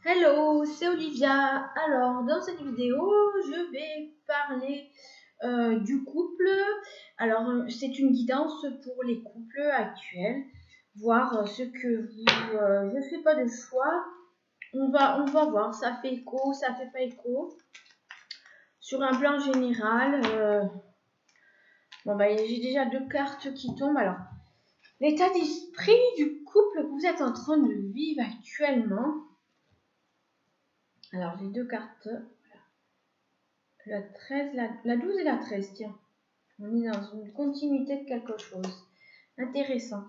Hello, c'est Olivia. Alors, dans cette vidéo, je vais parler du couple. Alors, c'est une guidance pour les couples actuels, voir ce que vous ne faites pas de choix. On va voir, ça fait écho, ça fait pas écho. Sur un plan général, j'ai déjà deux cartes qui tombent. Alors, l'état d'esprit du couple que vous êtes en train de vivre actuellement. Alors, j'ai deux cartes. La 13, la 12 et la 13, tiens. On est dans une continuité de quelque chose. Intéressant.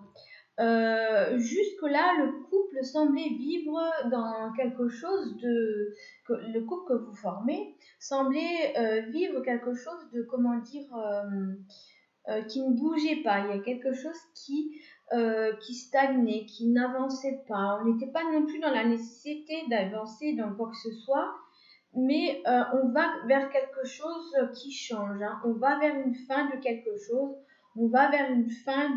Jusque-là, le couple semblait vivre dans quelque chose de... Le couple que vous formez semblait vivre quelque chose de, comment dire, qui ne bougeait pas. Il y a quelque chose qui stagnait, qui n'avançait pas. On n'était pas non plus dans la nécessité d'avancer dans quoi que ce soit. Mais on va vers quelque chose qui change. Hein. On va vers une fin de quelque chose. On va vers une fin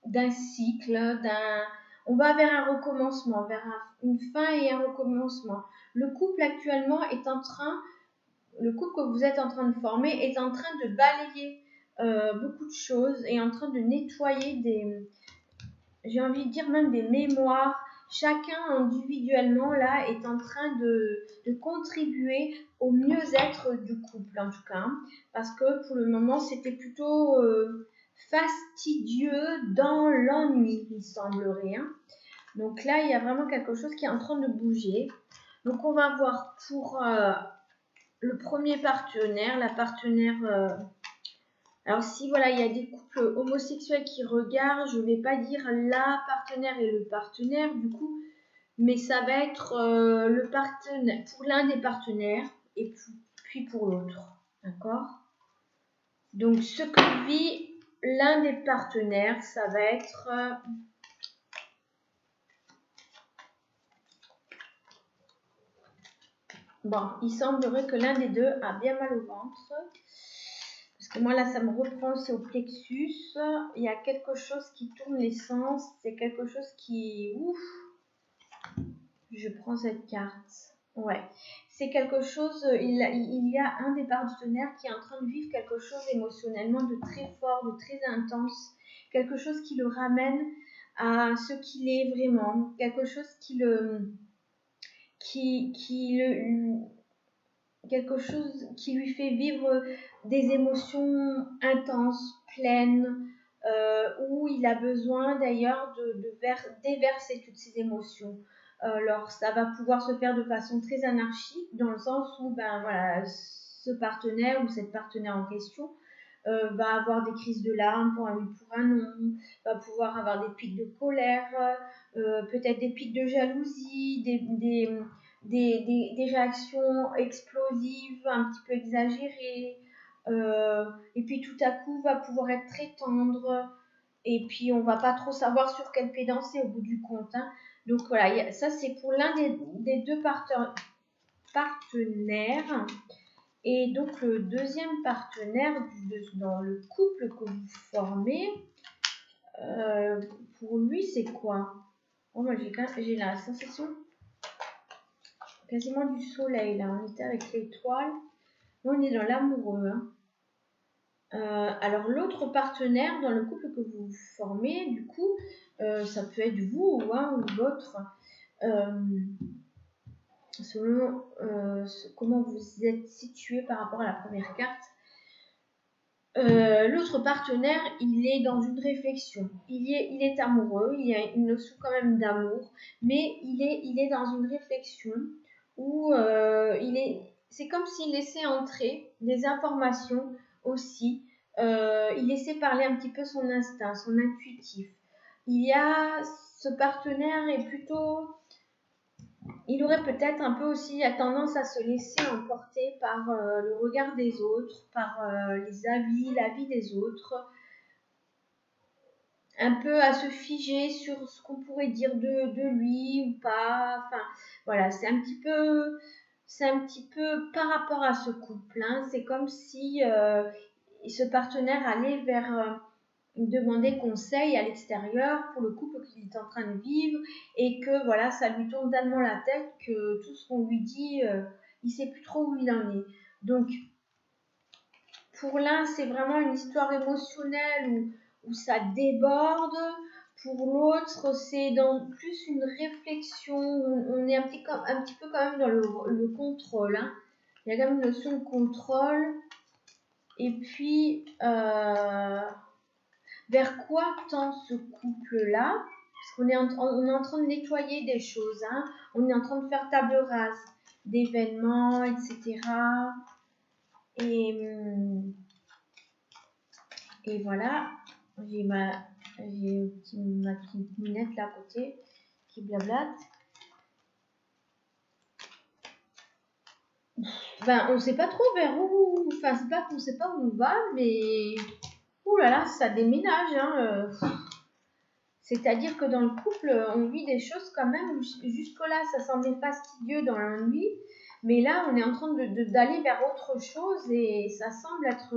d'un cycle. On va vers un recommencement, vers une fin et un recommencement. Le couple actuellement est en train, le couple que vous êtes en train de former est en train de balayer beaucoup de choses et en train de nettoyer j'ai envie de dire même des mémoires. Chacun individuellement là est en train de contribuer au mieux-être du couple en tout cas, parce que pour le moment c'était plutôt fastidieux dans l'ennui, il semblerait. Hein. Donc là il y a vraiment quelque chose qui est en train de bouger. Donc on va voir pour le premier partenaire, la partenaire. Alors si voilà, il y a des couples homosexuels qui regardent, je ne vais pas dire la partenaire et le partenaire du coup, mais ça va être le partenaire pour l'un des partenaires et puis pour l'autre, d'accord? Donc ce que vit l'un des partenaires, ça va être bon, il semblerait que l'un des deux a bien mal au ventre. Parce que moi, là, ça me reprend aussi au plexus. Il y a quelque chose qui tourne les sens. C'est quelque chose qui... Ouf. Je prends cette carte. Ouais. C'est quelque chose... Il y a un des partenaires qui est en train de vivre quelque chose émotionnellement de très fort, de très intense. Quelque chose qui le ramène à ce qu'il est vraiment. Quelque chose quelque chose qui lui fait vivre des émotions intenses, pleines, où il a besoin d'ailleurs de déverser toutes ces émotions. Alors ça va pouvoir se faire de façon très anarchique, dans le sens où voilà, ce partenaire ou cette partenaire en question va avoir des crises de larmes pour un oui, pour un non, va pouvoir avoir des pics de colère, peut-être des pics de jalousie, des réactions explosives, un petit peu exagérées, et puis tout à coup va pouvoir être très tendre, et puis on va pas trop savoir sur quel pied danser au bout du compte. Hein. Donc voilà, ça c'est pour l'un des deux partenaires. Et donc le deuxième partenaire dans le couple que vous formez, pour lui c'est quoi? Oh, moi j'ai la sensation quasiment du soleil là, on était avec l'étoile, on est dans l'amoureux. Hein. Alors l'autre partenaire dans le couple que vous formez, du coup, ça peut être vous ou un ou l'autre, selon comment vous êtes situé par rapport à la première carte. L'autre partenaire, il est dans une réflexion. Il est amoureux, il y a une notion quand même d'amour, mais il est dans une réflexion où c'est comme s'il laissait entrer des informations aussi. Il laissait parler un petit peu son instinct, son intuitif. Ce partenaire est plutôt... Il aurait peut-être un peu aussi la tendance à se laisser emporter par le regard des autres, par les avis, l'avis des autres, un peu à se figer sur ce qu'on pourrait dire de lui ou pas. Enfin, voilà, c'est un petit peu par rapport à ce couple. Hein, c'est comme si ce partenaire allait vers demander conseil à l'extérieur pour le couple qu'il est en train de vivre et que voilà, ça lui tourne tellement la tête que tout ce qu'on lui dit, il sait plus trop où il en est. Donc, pour l'un, c'est vraiment une histoire émotionnelle où ça déborde. Pour l'autre, c'est dans plus une réflexion. On est un petit peu quand même dans le contrôle. Hein. Il y a quand même une notion de contrôle. Et puis, vers quoi tend ce couple-là? Parce qu'on est en train de nettoyer des choses. Hein. On est en train de faire table rase d'événements, etc. Et voilà, j'ai ma petite minette là à côté qui blablate. Ben, on sait pas trop vers où, enfin, on sait pas où on va, mais ouh là là, ça déménage. Hein. C'est-à-dire que dans le couple, on vit des choses quand même. Jusque-là, ça semblait fastidieux dans l'ennui, mais là, on est en train d'aller vers autre chose et ça semble être.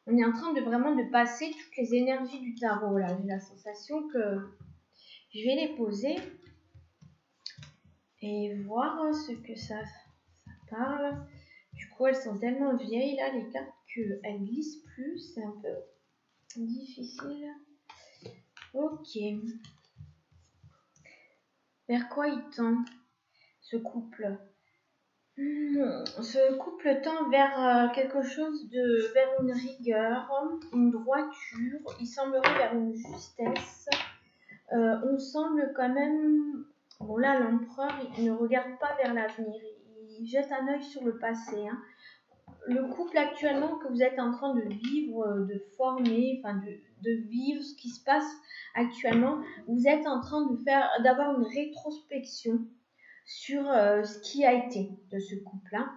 On est en train de vraiment de passer toutes les énergies du tarot. Là, j'ai la sensation que je vais les poser et voir ce que ça parle. Du coup, elles sont tellement vieilles là, les cartes, qu'elles glissent plus. C'est un peu difficile. Ok. Vers quoi il tend ce couple? Ce couple tend vers quelque chose vers une rigueur, une droiture. Il semblerait vers une justesse. On semble quand même. Bon là, l'empereur, il ne regarde pas vers l'avenir. Il jette un œil sur le passé. Hein. Le couple actuellement que vous êtes en train de vivre, de former, enfin de vivre ce qui se passe actuellement, vous êtes en train d'avoir une rétrospection sur ce qui a été de ce couple-là.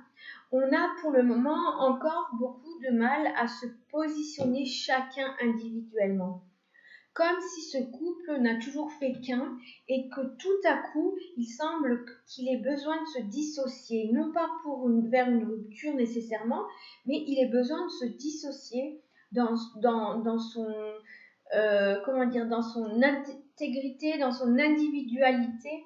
On a pour le moment encore beaucoup de mal à se positionner chacun individuellement. Comme si ce couple n'a toujours fait qu'un et que tout à coup, il semble qu'il ait besoin de se dissocier, non pas vers une rupture nécessairement, mais il ait besoin de se dissocier dans son dans son intégrité, dans son individualité,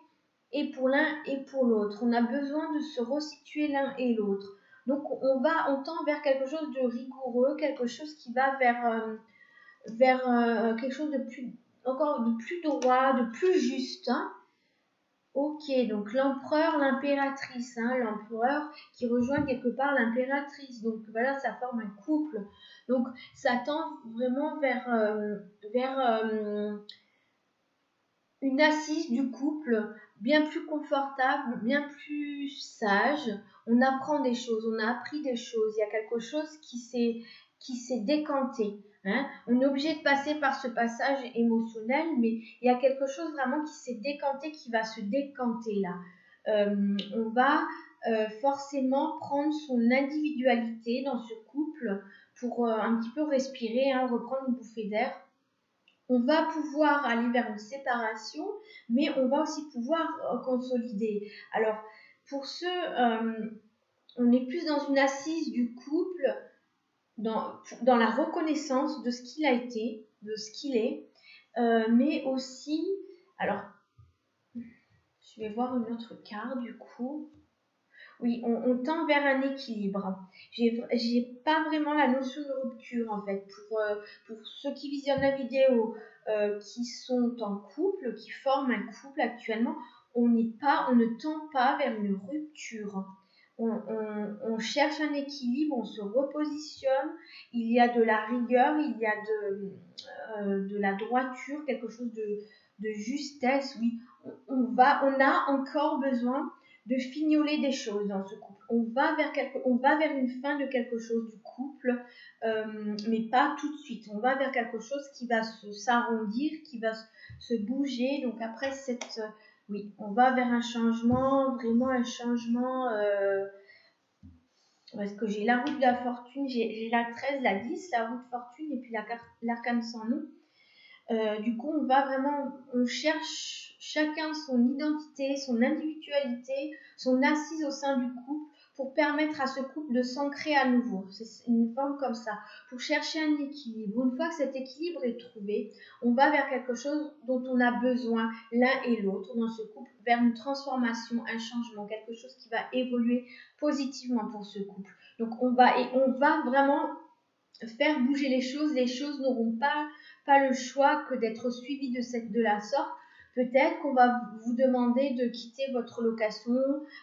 et pour l'un et pour l'autre. On a besoin de se resituer l'un et l'autre. Donc on tend vers quelque chose de rigoureux, quelque chose qui va vers quelque chose de plus droit, de plus juste. Hein. Ok, donc l'empereur, l'impératrice, hein, l'empereur qui rejoint quelque part l'impératrice. Donc voilà, ça forme un couple. Donc ça tend vraiment vers une assise du couple bien plus confortable, bien plus sage. On apprend des choses, on a appris des choses. Il y a quelque chose qui s'est décanté. Hein. On est obligé de passer par ce passage émotionnel, mais il y a quelque chose vraiment qui s'est décanté, qui va se décanter là. On va forcément prendre son individualité dans ce couple pour un petit peu respirer, hein, reprendre une bouffée d'air. On va pouvoir aller vers une séparation, mais on va aussi pouvoir consolider. Alors, pour on est plus dans une assise du couple, dans la reconnaissance de ce qu'il a été, de ce qu'il est, mais aussi, alors, je vais voir une autre carte du coup. Oui, on tend vers un équilibre. J'ai pas vraiment la notion de rupture en fait. Pour ceux qui visionnent la vidéo, qui sont en couple, qui forment un couple actuellement, on ne tend pas vers une rupture. On cherche un équilibre, on se repositionne. Il y a de la rigueur, il y a de la droiture, quelque chose de justesse. Oui, on a encore besoin de fignoler des choses dans ce couple. On va vers une fin de quelque chose du couple, mais pas tout de suite. On va vers quelque chose qui va s'arrondir, qui va se bouger. Donc après oui, on va vers un changement, vraiment un changement. Parce que j'ai la roue de la fortune, j'ai la 13, la 10, la roue de fortune et puis l'arcane sans nom. Du coup, on cherche chacun son identité, son individualité, son assise au sein du couple pour permettre à ce couple de s'ancrer à nouveau. C'est une forme comme ça, pour chercher un équilibre. Une fois que cet équilibre est trouvé, on va vers quelque chose dont on a besoin l'un et l'autre dans ce couple, vers une transformation, un changement, quelque chose qui va évoluer positivement pour ce couple. Donc on va vraiment faire bouger les choses n'auront pas le choix que d'être suivies de la sorte. Peut-être qu'on va vous demander de quitter votre location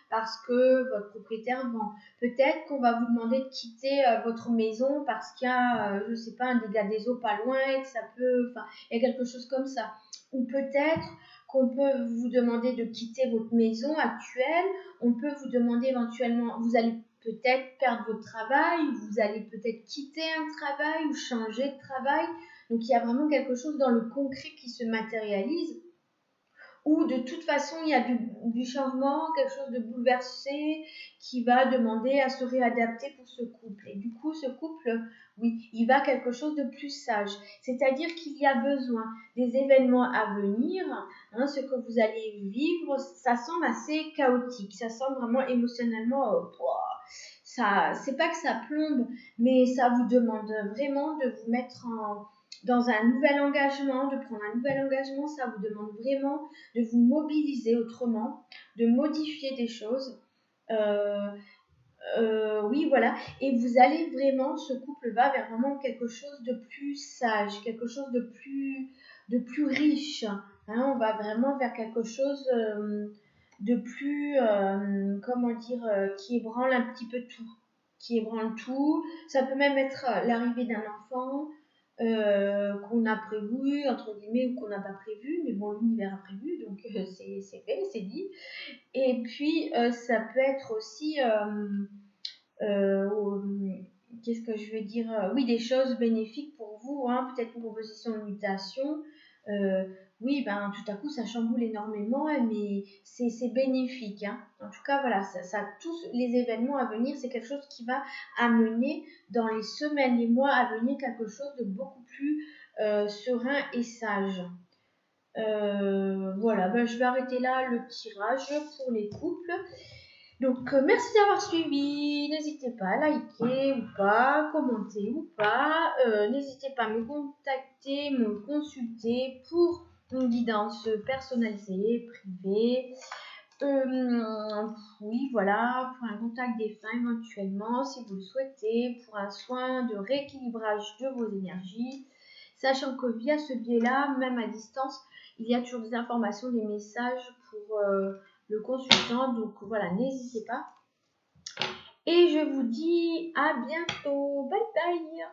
parce que votre propriétaire vend. Peut-être qu'on va vous demander de quitter votre maison parce qu'il y a, je sais pas, un dégât des eaux pas loin et que ça peut, enfin, il y a quelque chose comme ça. Ou peut-être qu'on peut vous demander de quitter votre maison actuelle. On peut vous demander éventuellement, vous allez peut-être perdre votre travail, vous allez peut-être quitter un travail ou changer de travail. Donc il y a vraiment quelque chose dans le concret qui se matérialise. Ou de toute façon, il y a du changement, quelque chose de bouleversé qui va demander à se réadapter pour ce couple. Et du coup, ce couple, oui, il va quelque chose de plus sage. C'est-à-dire qu'il y a besoin des événements à venir. Hein, ce que vous allez vivre, ça semble assez chaotique. Ça semble vraiment émotionnellement... ça, c'est pas que ça plombe, mais ça vous demande vraiment de vous mettre dans un nouvel engagement, de prendre un nouvel engagement. Ça vous demande vraiment de vous mobiliser autrement, de modifier des choses. Oui, voilà. Et vous allez vraiment, ce couple va vers vraiment quelque chose de plus sage, quelque chose de plus riche. Hein, on va vraiment vers quelque chose de plus, comment dire, qui ébranle un petit peu tout. Qui ébranle tout. Ça peut même être l'arrivée d'un enfant qu'on a prévu, entre guillemets, ou qu'on n'a pas prévu. Mais bon, l'univers a prévu, donc c'est fait, c'est dit. Et puis, ça peut être aussi... qu'est-ce que je veux dire? Oui, des choses bénéfiques pour vous, hein, peut-être une proposition de mutation. Oui, ben tout à coup, ça chamboule énormément, mais c'est bénéfique. Hein. En tout cas, voilà, tous les événements à venir, c'est quelque chose qui va amener dans les semaines, les mois à venir, quelque chose de beaucoup plus serein et sage. Voilà, ben, je vais arrêter là le tirage pour les couples. Donc, merci d'avoir suivi. N'hésitez pas à liker ou pas, commenter ou pas. N'hésitez pas à me contacter, me consulter pour une guidance personnalisée, privée. Oui, voilà, pour un contact défunt éventuellement, si vous le souhaitez, pour un soin de rééquilibrage de vos énergies. Sachant que via ce biais-là, même à distance, il y a toujours des informations, des messages pour le consultant. Donc voilà, n'hésitez pas. Et je vous dis à bientôt. Bye bye.